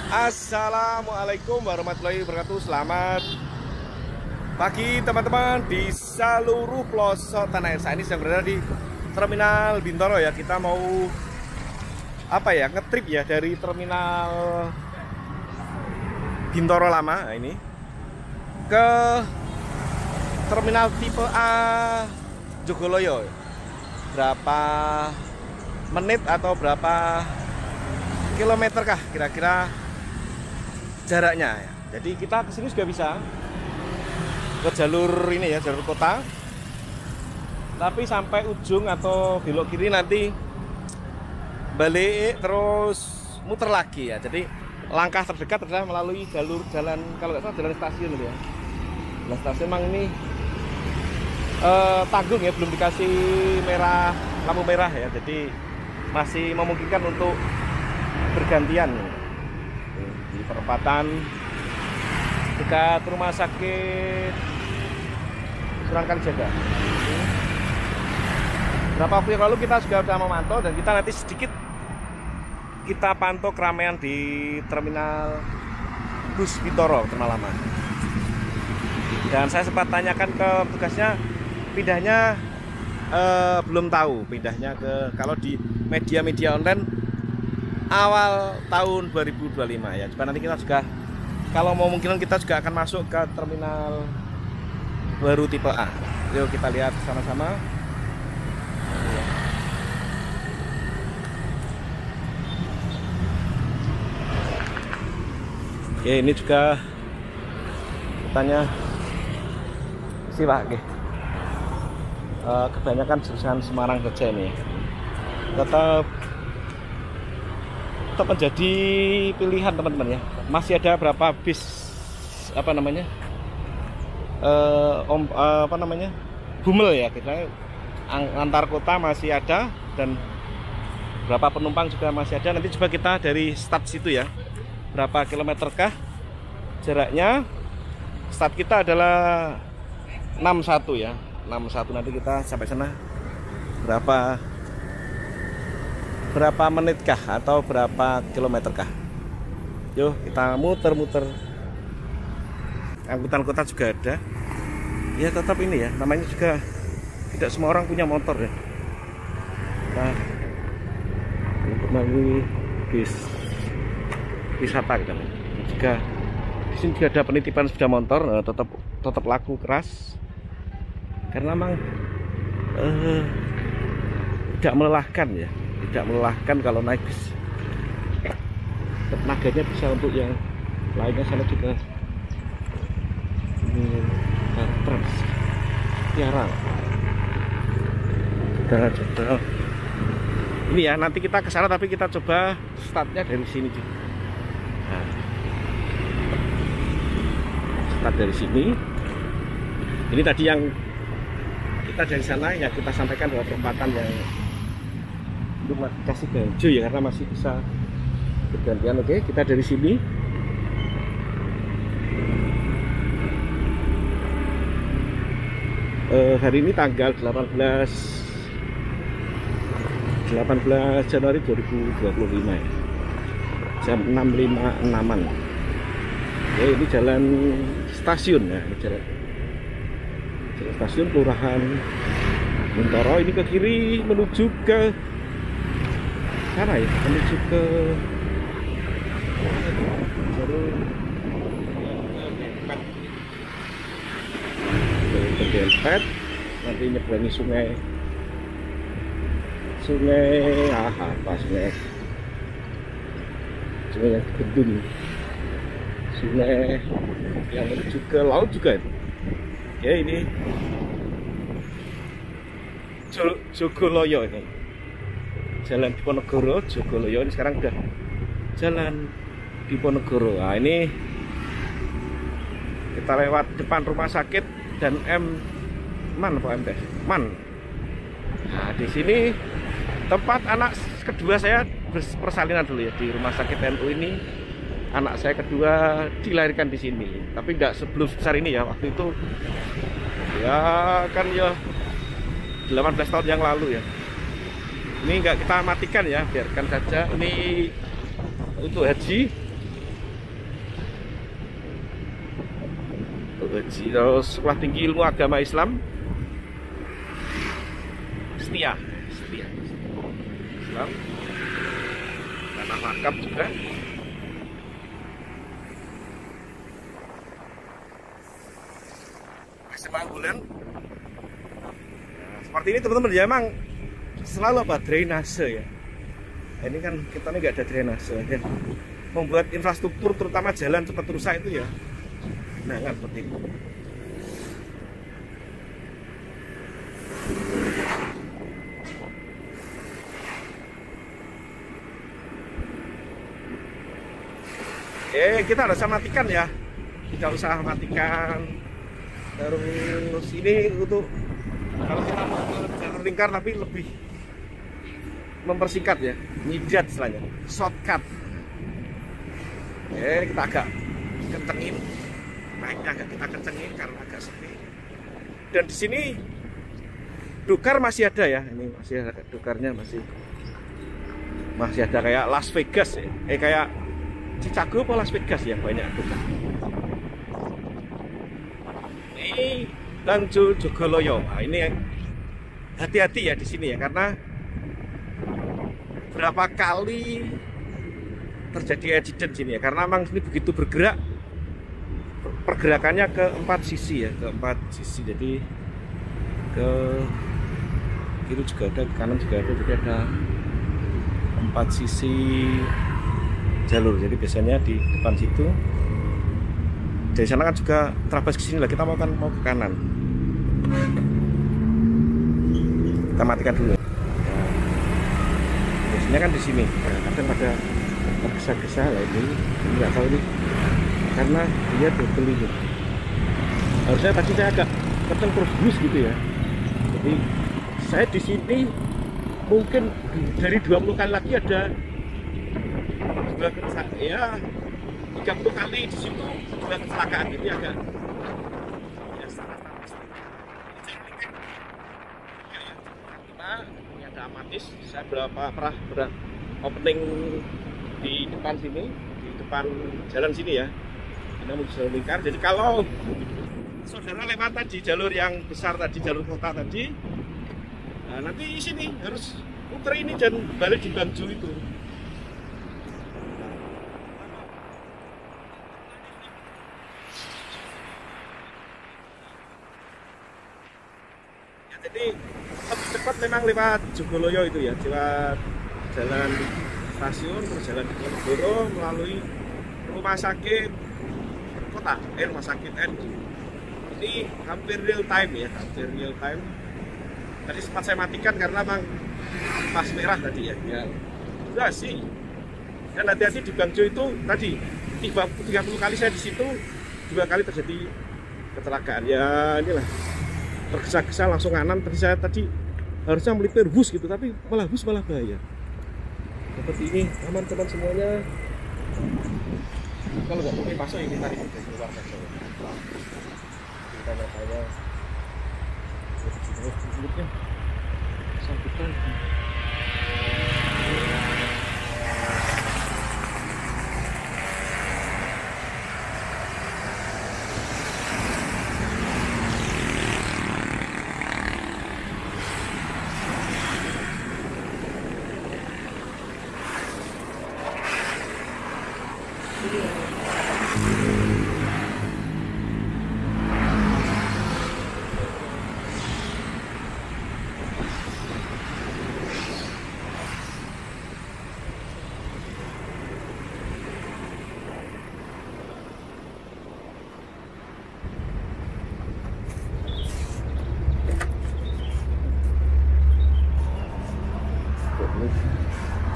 Assalamualaikum warahmatullahi wabarakatuh. Selamat pagi teman-teman di seluruh pelosok tanah air. Saya ini sedang berada di Terminal Bintoro ya. Kita mau ngetrip ya dari Terminal Bintoro lama ini ke Terminal tipe A Jogoloyo. Berapa menit atau berapa kilometer kah kira-kira jaraknya ya. Jadi kita kesini juga bisa ke jalur ini ya, jalur kota, tapi sampai ujung atau belok kiri nanti balik terus muter lagi ya. Jadi langkah terdekat adalah melalui jalur jalan, kalau nggak salah jalan stasiun ya. Nah, stasiun memang ini tanggung ya, belum dikasih lampu merah ya, jadi masih memungkinkan untuk bergantian di perempatan dekat rumah sakit Serangkan Jaga. Berapa waktu yang lalu kita sudah memantau, dan kita nanti sedikit kita pantau keramaian di terminal bus Bintoro Terminal Lama. Dan saya sempat tanyakan ke petugasnya, pindahnya belum tahu pindahnya ke, kalau di media-media online awal tahun 2025 ya. Coba nanti kita juga, kalau mau mungkin kita juga akan masuk ke terminal baru tipe A. Yuk kita lihat sama-sama. Oke, ini juga katanya sih Pak, kebanyakan jurusan Semarang saja ini. Tetap menjadi pilihan teman-teman ya. Masih ada berapa bis Bumel ya, kita antar kota masih ada, dan berapa penumpang juga masih ada. Nanti coba kita dari start situ ya, berapa kilometer kah jaraknya. Start kita adalah 61 ya, 61. Nanti kita sampai sana berapa menit kah atau berapa kilometer kah. Yuk kita muter-muter. Angkutan kota juga ada ya, tetap ini ya, namanya juga tidak semua orang punya motor ya. Nah, melalui bis wisata gitu. Juga di sini juga ada penitipan sepeda motor, tetap laku keras karena memang tidak melelahkan ya. Tidak melelahkan kalau naik bis. Tenaganya bisa untuk yang lainnya. Sana juga ini trans Tiara. Sudah. Ini ya, nanti kita ke sana, tapi kita coba startnya dari sini juga. Nah, start dari sini. Ini tadi yang kita dari sana ya, kita sampaikan bahwa perempatan yang belum kasih baju ya, karena masih bisa bergantian. Oke, kita dari sini hari ini tanggal 18 Januari 2025 ya, jam 6.56an. Oke, ini jalan stasiun ya, ini jalan stasiun Kelurahan Bintoro. Ini ke kiri menuju ke sana ya, menuju ke Dempet, nanti nyeberangi sungai yang Gendun, sungai yang menuju ke laut juga itu ya. Ini Jogoloyo, ini Jalan Diponegoro Jogoloyo. Ini sekarang udah Jalan Diponegoro. Nah, ini kita lewat depan rumah sakit dan Man. Nah, di sini tempat anak kedua saya persalinan dulu ya, di rumah sakit NU ini. Anak saya kedua dilahirkan di sini, tapi nggak sebelum besar ini ya. Waktu itu ya kan ya 18 tahun yang lalu ya. Ini nggak kita matikan ya, biarkan saja. Ini untuk haji Sekolah Tinggi Ilmu Agama Islam Setia Islam, tanah makam juga. Semanggulan. Nah, seperti ini teman-teman ya, emang selalu apa drainase ya. Nah, ini kan kita ini nggak ada drainase ya. Membuat infrastruktur terutama jalan cepat rusak itu ya. Nah, kan seperti itu. Kita harus matikan ya, tidak usah matikan. Terus ini untuk kalau kita mau jalur lingkar tapi lebih mempersingkat ya, nyidat istilahnya, shortcut. Kita agak kencengin, naiknya agak kita kencengin karena agak sepi. Dan di sini dokar masih ada ya, ini masih ada dokarnya, masih ada kayak Las Vegas ya, kayak Chicago apa Las Vegas ya, banyak dokar. Ini Tanjung Jogoloyo. Nah, ini hati-hati ya di sini ya, karena berapa kali terjadi accident sini ya, karena memang ini begitu bergerak, pergerakannya ke 4 sisi ya, ke 4 sisi. Jadi ke kiri juga ada, ke kanan juga ada, jadi ada 4 sisi jalur. Jadi biasanya di depan situ, dari sana kan juga terabas ke sini lah. Kita mau ke kanan. Kita matikan dulu. Nah, biasanya kan di sini. Nah, kadang pada tergesa-gesa lah ini nggak tahu ini karena dia double ini. Harusnya tadi saya agak kenceng terus bus gitu ya. Jadi saya di sini mungkin dari 20 kali lagi ada ya 30 kali di situ dua kecelakaan gitu ya, agak ya statis. Karena ini ada amatis, saya pernah opening di depan sini, di depan jalan sini ya. Ini mau jalur lingkar. Jadi kalau saudara lewat tadi jalur yang besar tadi, jalur kota tadi, nah nanti sini harus putar ini dan balik di Bangju itu. Jadi lebih cepat memang lewat Jogoloyo itu ya, lewat jalan stasiun, terus jalan Diponegoro melalui rumah sakit kota, rumah sakit NU. Ini hampir real time ya, hampir real time. Tadi sempat saya matikan karena memang pas merah tadi ya, udah sih. Dan hati-hati di Bangjo itu tadi 30 kali saya di situ, 2 kali terjadi kecelakaan. Ya inilah, tergesa-gesa langsung kanan. Tadi harusnya melipir bus gitu, tapi malah bus malah bahaya. Seperti ini, aman teman semuanya. Kalau nggak boleh masuk ini tadi udah keluar saja. Kita nyatanya mulutnya sambutan.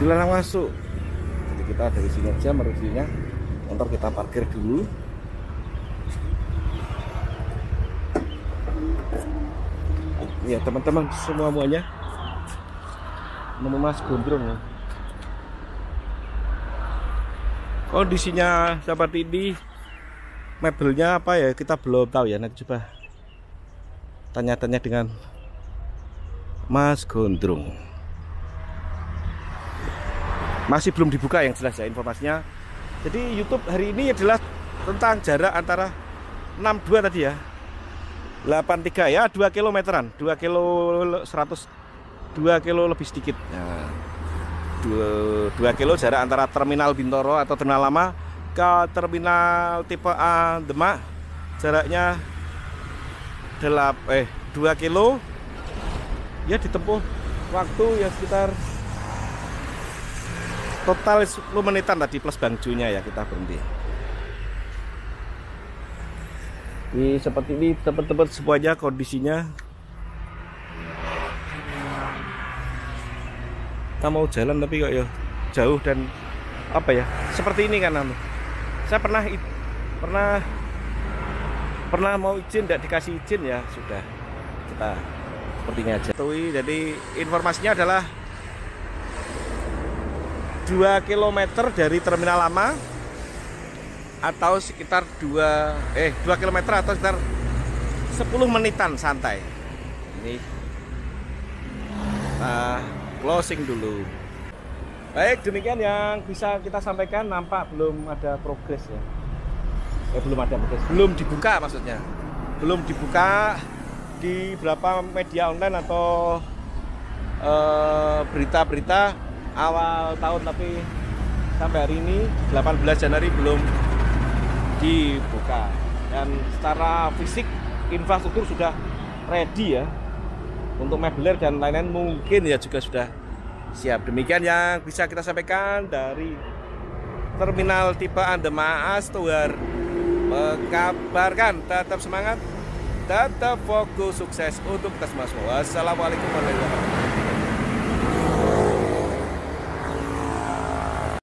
Dilarang masuk. Jadi kita dari sini aja mereviewnya. Motor kita parkir dulu. Ya teman-teman semuanya nemu Mas Gondrong ya. Kondisinya seperti ini. Mebelnya apa ya, kita belum tahu ya. Nanti coba tanya-tanya dengan Mas Gondrong. Masih belum dibuka yang jelas ya informasinya. Jadi YouTube hari ini adalah tentang jarak antara 62 tadi ya. 83 ya, 2 kilometeran, 2 kilo 100, 2 kilo lebih sedikit. Nah, 2 kilo jarak antara terminal Bintoro atau Terminal Lama ke terminal tipe A Demak. Jaraknya 2 kilo ya, ditempuh waktu ya sekitar total 10 menitan tadi plus bangjunya ya, kita berhenti. Seperti ini tempat-tempat semuanya kondisinya. Kita mau jalan tapi kok ya jauh dan apa ya, seperti ini kan. Saya pernah mau izin, tidak dikasih izin ya sudah, kita seperti ini aja. Jadi informasinya adalah 2 km dari Terminal Lama atau sekitar 2 km atau sekitar 10 menitan santai. Ini closing dulu. Baik, demikian yang bisa kita sampaikan. Nampak belum ada progres ya. Belum ada progres. Belum dibuka maksudnya. Belum dibuka di beberapa media online atau berita-berita awal tahun, tapi sampai hari ini 18 Januari belum dibuka. Dan secara fisik infrastruktur sudah ready ya, untuk meubilir dan lain-lain mungkin ya juga sudah siap. Demikian yang bisa kita sampaikan dari terminal tipe A Demak Astuhar mengabarkan. Tetap semangat, tetap fokus, sukses untuk kita semua. Wassalamualaikum warahmatullahi wabarakatuh.